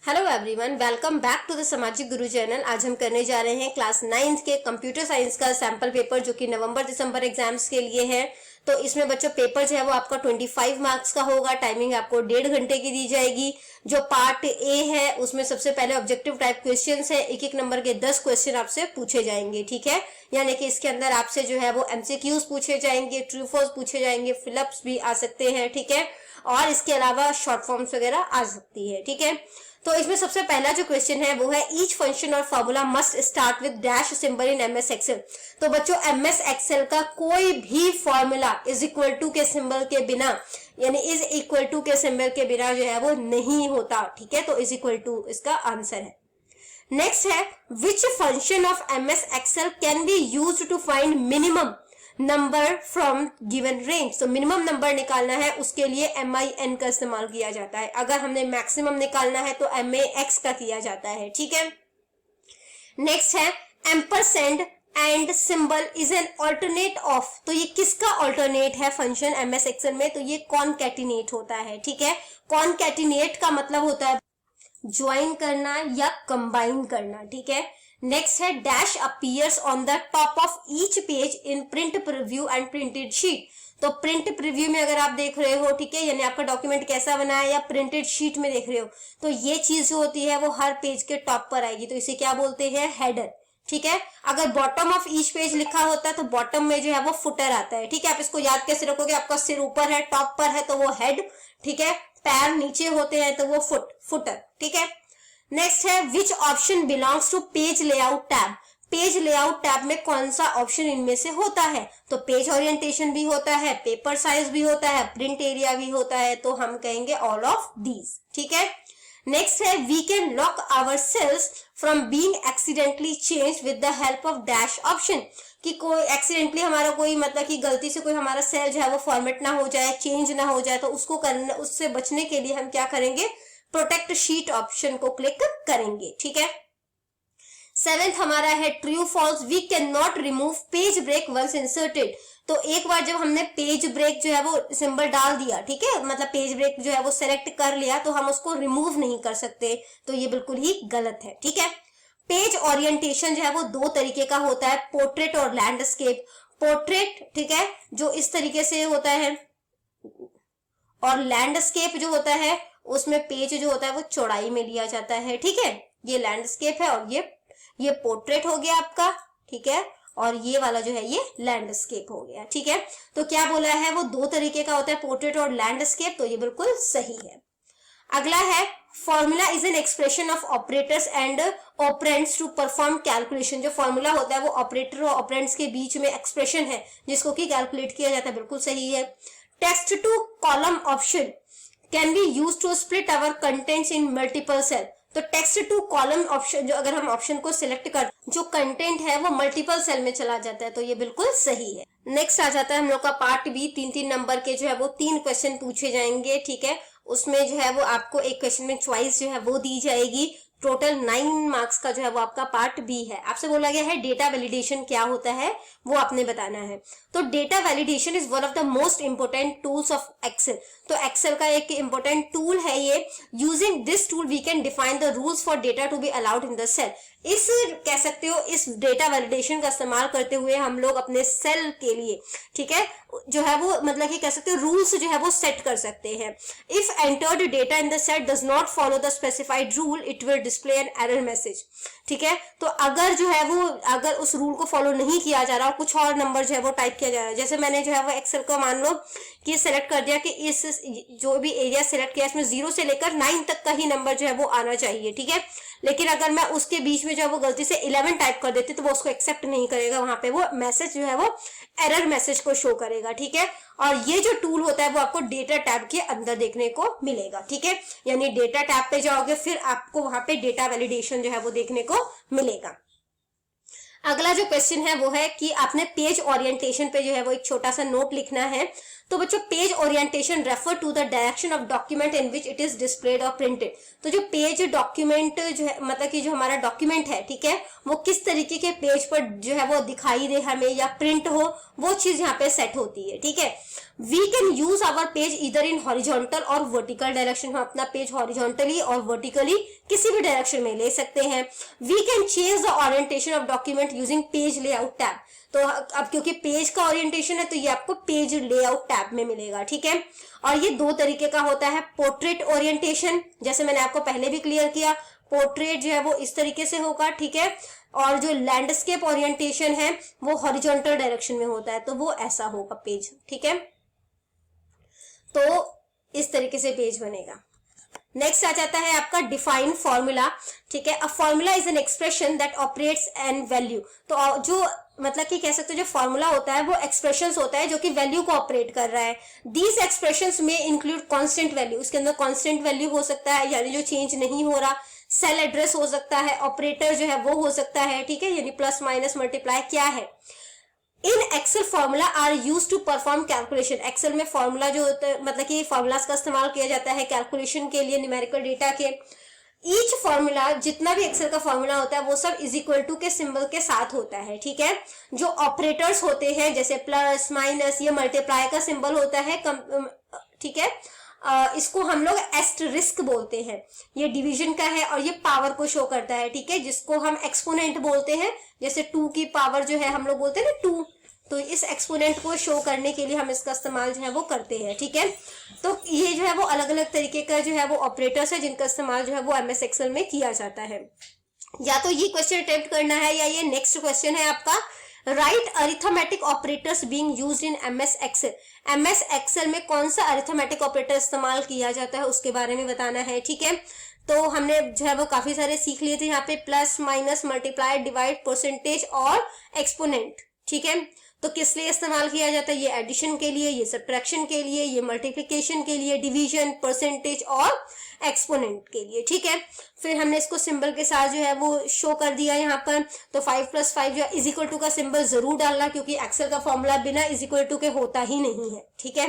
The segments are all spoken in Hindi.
Hello everyone, welcome back to the Samajik Guru channel. आज हम करने जा रहे हैं क्लास 9th के कंप्यूटर साइंस का सैंपल पेपर, जो कि नवंबर-दिसंबर एग्जाम्स के लिए है। तो इसमें बच्चों पेपर जो है वो आपका 25 मार्क्स का होगा। टाइमिंग आपको 1.5 घंटे की दी जाएगी। जो पार्ट ए है उसमें सबसे पहले ऑब्जेक्टिव टाइप क्वेश्चंस है। एक एक नंबर के 10 क्वेश्चन आपसे पूछे जाएंगे, ठीक है। यानी कि इसके अंदर आपसे जो है वो एमसीक्यूज पूछे जाएंगे, ट्रू फॉल्स पूछे जाएंगे, फिलअप्स भी आ सकते हैं, ठीक है। और इसके अलावा शॉर्ट फॉर्म्स वगैरह आ सकती है, ठीक है। तो इसमें सबसे पहला जो क्वेश्चन है वो है ईच फंक्शन और formula must start with dash symbol in MS Excel. तो बच्चों एमएस एक्सेल का कोई भी फॉर्मूला इज इक्वल टू के सिंबल के बिना, यानी इज इक्वल टू के सिंबल के बिना जो है वो नहीं होता, ठीक है। तो इज इक्वल टू इसका आंसर है। नेक्स्ट है which function of MS Excel can be used to find minimum number from given range. तो मिनिमम नंबर निकालना है उसके लिए MIN का इस्तेमाल किया जाता है। अगर हमने मैक्सिमम निकालना है तो MAX का किया जाता है, ठीक है। नेक्स्ट है ampersand and symbol is an alternate of. तो ये किसका ऑल्टरनेट है फंक्शन एमएस एक्सेल में? तो ये कॉनकैटिनेट होता है, ठीक है। कॉनकैटिनेट का मतलब होता है ज्वाइन करना या कंबाइन करना, ठीक है। नेक्स्ट है dash appears on the top of each page in print preview and printed sheet. तो प्रिंट प्रीव्यू में अगर आप देख रहे हो, ठीक है, यानी आपका डॉक्यूमेंट कैसा बना है, या प्रिंटेड शीट में देख रहे हो, तो ये चीज जो होती है वो हर पेज के टॉप पर आएगी। तो इसे क्या बोलते हैं? हेडर, ठीक है। अगर बॉटम ऑफ ईच पेज लिखा होता है तो बॉटम में जो है वो फुटर आता है, ठीक है। आप इसको याद कैसे रखोगे? आपका सिर ऊपर है, टॉप पर है तो वो हेड, ठीक है। पैर नीचे होते हैं तो वो फुटर, ठीक है। नेक्स्ट है which option belongs to page layout tab. Page layout tab में कौन सा ऑप्शन इनमें से होता है? तो पेज ओरिएंटेशन भी होता है, पेपर साइज भी होता है, प्रिंट एरिया भी होता है। तो हम कहेंगे ऑल ऑफ दीज, ठीक है। नेक्स्ट है we can lock our cells from being accidentally change with the help of dash option. कि कोई एक्सीडेंटली हमारा कोई मतलब कि गलती से कोई हमारा सेल जो है वो फॉर्मेट ना हो जाए, चेंज ना हो जाए, तो उसको करने, उससे बचने के लिए हम क्या करेंगे? प्रोटेक्ट शीट ऑप्शन को क्लिक करेंगे, ठीक है। 7th हमारा है true false we can not remove page break once inserted. तो एक बार जब हमने पेज ब्रेक जो है वो सिंबल डाल दिया, ठीक है, मतलब पेज ब्रेक जो है वो सेलेक्ट कर लिया, तो हम उसको रिमूव नहीं कर सकते। तो ये बिल्कुल ही गलत है, ठीक है। पेज ओरिएंटेशन जो है वो 2 तरीके का होता है, पोर्ट्रेट और लैंडस्केप। पोर्ट्रेट, ठीक है, जो इस तरीके से होता है, और लैंडस्केप जो होता है उसमें पेज जो होता है वो चौड़ाई में लिया जाता है, ठीक है। ये लैंडस्केप है और ये पोर्ट्रेट हो गया आपका, ठीक है। और ये वाला जो है ये लैंडस्केप हो गया, ठीक है। तो क्या बोला है? वो 2 तरीके का होता है, पोर्ट्रेट और लैंडस्केप। तो ये बिल्कुल सही है। अगला है formula is an expression of operators and operands to perform calculation. जो फॉर्मूला होता है वो ऑपरेटर और ऑपरेंड्स के बीच में एक्सप्रेशन है जिसको कि कैलकुलेट किया जाता है, बिल्कुल सही है। Text to column option can be use to split our contents in multiple cell. तो टेक्स्ट टू कॉलम ऑप्शन, जो अगर हम ऑप्शन को सिलेक्ट कर, जो कंटेंट है वो मल्टीपल सेल में चला जाता है। तो ये बिल्कुल सही है। नेक्स्ट आ जाता है हम लोग का पार्ट बी। 3-3 नंबर के जो है वो 3 क्वेश्चन पूछे जाएंगे, ठीक है। उसमें जो है वो आपको एक क्वेश्चन में चॉइस जो है वो दी जाएगी। टोटल 9 मार्क्स का जो है वो आपका पार्ट बी है। आपसे बोला गया है डेटा वैलिडेशन क्या होता है वो आपने बताना है। तो data validation is one of the most important tools of Excel. तो एक्सेल का एक इंपोर्टेंट टूल है ये। Using this tool we can define the rules for data to be allowed in the cell. इस कह सकते हो इस डेटा वैलिडेशन का इस्तेमाल करते हुए हम लोग अपने सेल के लिए, ठीक है, जो है वो मतलब कि कह सकते हो रूल्स जो है वो सेट कर सकते हैं। If entered data in the set does not follow the specified rule it will display an error message, ठीक है। तो अगर जो है वो अगर उस रूल को फॉलो नहीं किया जा रहा और कुछ और नंबर जो है वो टाइप किया जा रहा है, जैसे मैंने जो है वो एक्सेल को मान लो कि सेलेक्ट कर दिया कि इस जो भी एरिया सेलेक्ट किया इसमें 0 से लेकर 9 तक का ही नंबर जो है वो आना चाहिए, ठीक है। लेकिन अगर मैं उसके बीच में जो है वो गलती से 11 टाइप कर देती तो वो उसको एक्सेप्ट नहीं करेगा, वहां पे वो मैसेज जो है वो एरर मैसेज को शो करेगा, ठीक है। और ये जो टूल होता है वो आपको डेटा टैब के अंदर देखने को मिलेगा, ठीक है। यानी डेटा टैब पे जाओगे फिर आपको वहां पे डेटा वैलिडेशन जो है वो देखने को मिलेगा। अगला जो क्वेश्चन है वो है कि आपने पेज ओरिएंटेशन पे जो है वो एक छोटा सा नोट लिखना है। तो बच्चों page orientation refer to the direction of document in which it is displayed और प्रिंटेड। तो जो पेज डॉक्यूमेंट जो है मतलब कि जो हमारा डॉक्यूमेंट है, ठीक है, वो किस तरीके के पेज पर जो है वो दिखाई दे हमें या प्रिंट हो, वो चीज यहाँ पे सेट होती है, ठीक है। We can use our page इधर इन हॉरिजॉन्टल और वर्टिकल डायरेक्शन। हम अपना पेज हॉरिजॉन्टली और वर्टिकली किसी भी डायरेक्शन में ले सकते हैं। We can change the orientation of document using page layout tab. तो अब क्योंकि पेज का ओरिएंटेशन है तो ये आपको पेज लेआउट टैब में मिलेगा, ठीक है। और ये दो तरीके का होता है, पोर्ट्रेट ओरिएंटेशन, जैसे मैंने आपको पहले भी क्लियर किया, पोर्ट्रेट जो है वो इस तरीके से होगा, ठीक है। और जो लैंडस्केप ओरिएंटेशन है वो हॉरिजॉन्टल डायरेक्शन में होता है, तो वो ऐसा होगा पेज, ठीक है। तो इस तरीके से पेज बनेगा। नेक्स्ट आ जाता है आपका डिफाइन फॉर्मूला, ठीक है। A formula is an expression that operates an value. तो जो मतलब कि कह सकते हो जो फॉर्मूला होता है वो एक्सप्रेशंस होता है जो कि वैल्यू को ऑपरेट कर रहा है। दीज एक्सप्रेशंस में इंक्लूड कांस्टेंट वैल्यू, उसके अंदर कांस्टेंट वैल्यू हो सकता है यानी जो चेंज नहीं हो रहा, सेल एड्रेस हो सकता है, ऑपरेटर जो है वो हो सकता है, ठीक है, यानी प्लस माइनस मल्टीप्लाई क्या है। In Excel formula are use to perform calculation. Excel में फॉर्मूला जो होता है मतलब कि फॉर्मूलाज का इस्तेमाल किया जाता है कैलकुलेशन के लिए, न्यूमेरिकल डेटा के। ईच फॉर्मूला, जितना भी एक्सेल का फॉर्मूला होता है वो सब इज इक्वल टू के सिंबल के साथ होता है, ठीक है। जो ऑपरेटर्स होते हैं जैसे प्लस माइनस, ये मल्टीप्लाई का सिंबल होता है, ठीक है। इसको हम लोग एस्टरिस्क बोलते हैं, ये डिवीजन का है और ये पावर को शो करता है, ठीक है, जिसको हम एक्सपोनेंट बोलते हैं। जैसे 2 की पावर जो है हम लोग बोलते हैं ना 2, तो इस एक्सपोनेंट को शो करने के लिए हम इसका इस्तेमाल जो है वो करते हैं, ठीक है। तो ये जो है वो अलग अलग तरीके का जो है वो ऑपरेटर्स है जिनका इस्तेमाल जो है वो एमएस एक्सेल में किया जाता है। या तो ये क्वेश्चन अटेम्प्ट करना है या ये नेक्स्ट क्वेश्चन है आपका, right arithmetic operators being used in MS Excel. MS Excel में कौन सा अरिथमेटिक ऑपरेटर इस्तेमाल किया जाता है उसके बारे में बताना है, ठीक है। तो हमने जो है वो काफी सारे सीख लिए थे यहाँ पे, plus minus multiply divide percentage और एक्सपोनेंट, ठीक है। तो किस लिए इस्तेमाल किया जाता है, ये एडिशन के लिए, ये सब्ट्रैक्शन के लिए, ये मल्टीप्लिकेशन के लिए, डिवीजन, परसेंटेज और एक्सपोनेंट के लिए, ठीक है। फिर हमने इसको सिंबल के साथ जो है वो शो कर दिया यहाँ पर। तो 5 + 5 जो इज इक्वल टू का सिंबल जरूर डालना, क्योंकि एक्सेल का फॉर्मूला बिना इज इक्वल टू के होता ही नहीं है, ठीक है।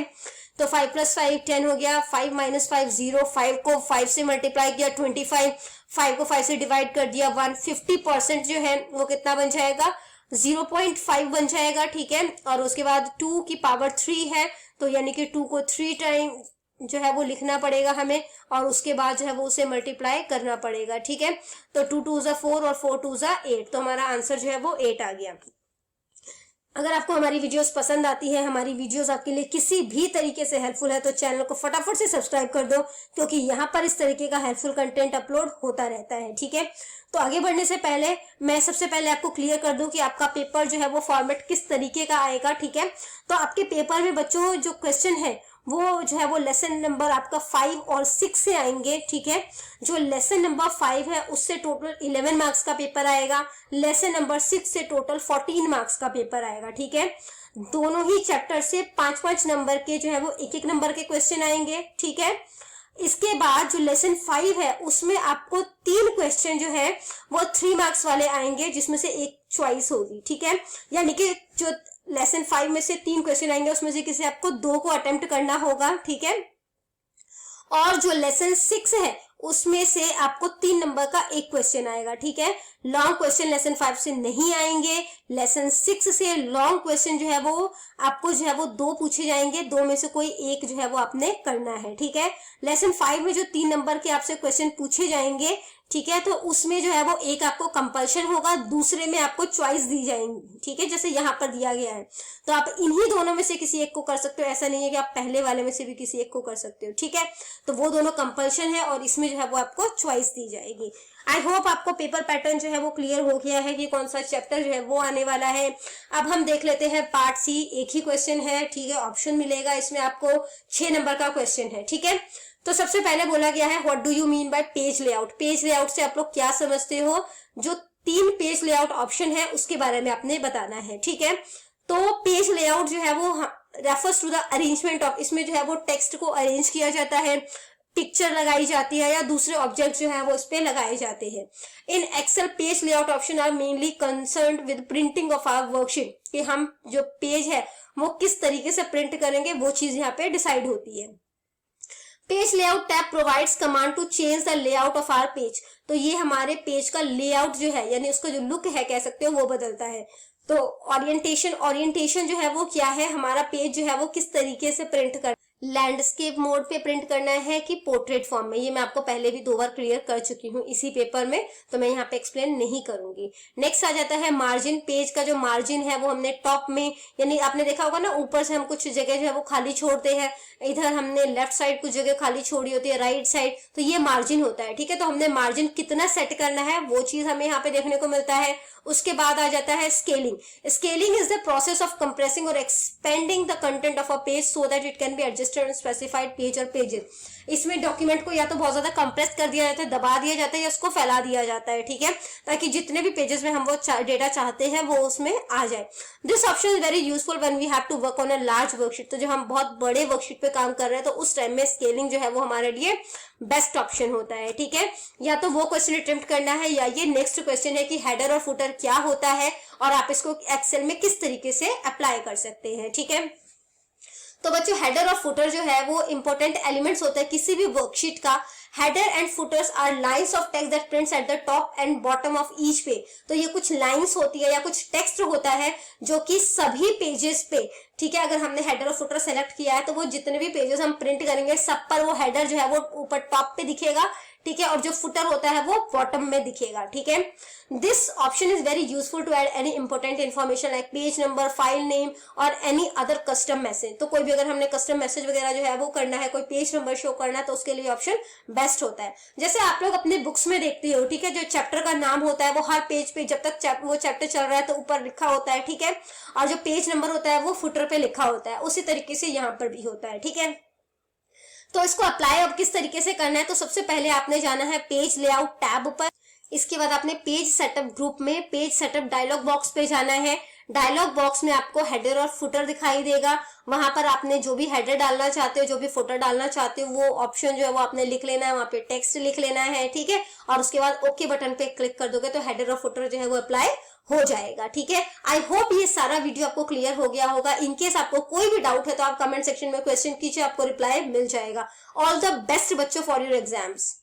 तो 5 + 5 10 हो गया, 5 - 5 0, 5 को 5 से मल्टीप्लाई किया 25, 5 को 5 से डिवाइड कर दिया 1, 50% जो है वो कितना बन जाएगा, 0.5 बन जाएगा, ठीक है। और उसके बाद 2 की पावर 3 है, तो यानी कि 2 को 3 टाइम जो है वो लिखना पड़ेगा हमें, और उसके बाद जो है वो उसे मल्टीप्लाई करना पड़ेगा, ठीक है। तो 2 2 = 4 और 4 2 = 8, तो हमारा आंसर जो है वो 8 आ गया। अगर आपको हमारी वीडियोस पसंद आती है, हमारी वीडियोस आपके लिए किसी भी तरीके से हेल्पफुल है, तो चैनल को फटाफट से सब्सक्राइब कर दो, क्योंकि यहाँ पर इस तरीके का हेल्पफुल कंटेंट अपलोड होता रहता है, ठीक है। तो आगे बढ़ने से पहले मैं सबसे पहले आपको क्लियर कर दूं कि आपका पेपर जो है वो फॉर्मेट किस तरीके का आएगा, ठीक है। तो आपके पेपर में बच्चों जो क्वेश्चन है वो जो है वो लेसन नंबर आपका 5 और 6 से आएंगे, ठीक है। जो लेसन नंबर 5 है उससे टोटल 11 मार्क्स का पेपर आएगा, लेसन नंबर 6 से टोटल 14 मार्क्स का पेपर आएगा, ठीक है। दोनों ही चैप्टर से 5-5 नंबर के जो है वो 1-1 नंबर के क्वेश्चन आएंगे, ठीक है। इसके बाद जो लेसन 5 है उसमें आपको 3 क्वेश्चन जो है वो 3 मार्क्स वाले आएंगे, जिसमें से एक चॉइस होगी, ठीक है। यानी कि जो लेसन 5 में से 3 क्वेश्चन आएंगे उसमें से किसी आपको 2 को अटेम्प्ट करना होगा, ठीक है। और जो लेसन 6 है उसमें से आपको 3 नंबर का एक क्वेश्चन आएगा, ठीक है। लॉन्ग क्वेश्चन लेसन 5 से नहीं आएंगे, लेसन 6 से लॉन्ग क्वेश्चन जो है वो आपको जो है वो 2 पूछे जाएंगे, 2 में से कोई एक जो है वो आपने करना है, ठीक है। लेसन 5 में जो 3 नंबर के आपसे क्वेश्चन पूछे जाएंगे, ठीक है, तो उसमें जो है वो एक आपको कंपल्शन होगा, दूसरे में आपको चॉइस दी जाएंगी, ठीक है, जैसे यहाँ पर दिया गया है। तो आप इन्हीं दोनों में से किसी एक को कर सकते हो, ऐसा नहीं है कि आप पहले वाले में से भी किसी एक को कर सकते हो, ठीक है। तो वो दोनों कंपल्शन है और इसमें जो है वो आपको चॉइस दी जाएगी। आई होप आपको पेपर पैटर्न जो है वो क्लियर हो गया है कि कौन सा चैप्टर जो है वो आने वाला है। अब हम देख लेते हैं पार्ट सी। एक ही क्वेश्चन है, ठीक है, ऑप्शन मिलेगा इसमें आपको, 6 नंबर का क्वेश्चन है, ठीक है। तो सबसे पहले बोला गया है what do you mean by page layout. Page layout से आप लोग क्या समझते हो, जो 3 पेज लेआउट ऑप्शन है उसके बारे में आपने बताना है, ठीक है। तो पेज लेआउट जो है वो refers to the arrangement of, इसमें जो है वो टेक्स्ट को अरेंज किया जाता है, पिक्चर लगाई जाती है या दूसरे ऑब्जेक्ट जो है वो इस पे लगाए जाते हैं। In Excel page layout option are mainly concerned with printing of our worksheet, कि हम जो पेज है वो किस तरीके से प्रिंट करेंगे वो चीज यहाँ पे डिसाइड होती है। Page layout tab provides command to change the layout of our page. तो ये हमारे पेज का लेआउट जो है, यानी उसका जो लुक है कह सकते हो, वो बदलता है। तो ओरिएंटेशन जो है वो क्या है, हमारा पेज जो है वो किस तरीके से प्रिंट कर, लैंडस्केप मोड पे प्रिंट करना है कि पोर्ट्रेट फॉर्म में, ये मैं आपको पहले भी 2 बार क्लियर कर चुकी हूँ इसी पेपर में, तो मैं यहाँ पे एक्सप्लेन नहीं करूंगी। नेक्स्ट आ जाता है मार्जिन। पेज का जो मार्जिन है वो हमने टॉप में, यानी आपने देखा होगा ना ऊपर से हम कुछ जगह जो है वो खाली छोड़ते हैं, इधर हमने लेफ्ट साइड कुछ जगह खाली छोड़ी होती है, राइट साइड, तो ये मार्जिन होता है। ठीक है, तो हमने मार्जिन कितना सेट करना है वो चीज हमें यहाँ पे देखने को मिलता है। उसके बाद आ जाता है scaling. Scaling is the process of compressing or expanding the content of a page so that it can be adjusted on specified page or pages. इसमें डॉक्यूमेंट को या तो बहुत ज्यादा कंप्रेस कर दिया जाता है, दबा दिया जाता है, या उसको फैला दिया जाता है। ठीक है, ताकि जितने भी पेजेस में हम वो डेटा चाहते हैं वो उसमें आ जाए। This option is very useful when we have to work on a large worksheet. तो जो हम बहुत बड़े वर्कशीट पे काम कर रहे हैं तो उस टाइम में स्केलिंग जो है वो हमारे लिए बेस्ट ऑप्शन होता है। ठीक है, या तो वो क्वेश्चन अटेम्प्ट करना है, या ये नेक्स्ट क्वेश्चन है कि हेडर और फुटर क्या होता है और आप इसको एक्सेल में किस तरीके से अप्लाई कर सकते हैं। ठीक है, तो बच्चों हेडर और फुटर जो है वो इंपॉर्टेंट एलिमेंट्स होते हैं किसी भी वर्कशीट का। Header and footers are lines of text that prints at the top and bottom of each page. तो ये कुछ लाइंस होती है या कुछ टेक्स्ट होता है जो कि सभी पेजेस पे, ठीक है, अगर हमने हेडर और फुटर सेलेक्ट किया है तो वो जितने भी पेजेस हम प्रिंट करेंगे सब पर वो हेडर जो है वो ऊपर टॉप पे दिखेगा। ठीक है, और जो फुटर होता है वो बॉटम में दिखेगा। ठीक है, this option is very useful to add any important information like page number, file name और एनी अदर कस्टम मैसेज। तो कोई भी अगर हमने कस्टम मैसेज वगैरह जो है वो करना है, कोई पेज नंबर शो करना है, तो उसके लिए ऑप्शन बेस्ट होता है। जैसे आप लोग अपने बुक्स में देखते हो, ठीक है, जो चैप्टर का नाम होता है वो हर पेज पे जब तक वो चैप्टर चल रहा है तो ऊपर लिखा होता है। ठीक है, और जो पेज नंबर होता है वो फुटर पे लिखा होता है, उसी तरीके से यहाँ पर भी होता है। ठीक है, तो इसको अप्लाई अब किस तरीके से करना है, तो सबसे पहले आपने जाना है पेज लेआउट टैब पर। इसके बाद आपने पेज सेटअप ग्रुप में पेज सेटअप डायलॉग बॉक्स पे जाना है। डायलॉग बॉक्स में आपको हेडर और फुटर दिखाई देगा, वहां पर आपने जो भी हेडर डालना चाहते हो, जो भी फुटर डालना चाहते हो, वो ऑप्शन जो है वो आपने लिख लेना है, वहां पे टेक्स्ट लिख लेना है। ठीक है, और उसके बाद ओके बटन पे क्लिक कर दोगे तो हेडर और फुटर जो है वो अप्लाई हो जाएगा। ठीक है, आई होप ये सारा वीडियो आपको क्लियर हो गया होगा। इनकेस आपको कोई भी डाउट है तो आप कमेंट सेक्शन में क्वेश्चन कीजिए, आपको रिप्लाई मिल जाएगा। ऑल द बेस्ट बच्चों फॉर योर एग्जाम्स।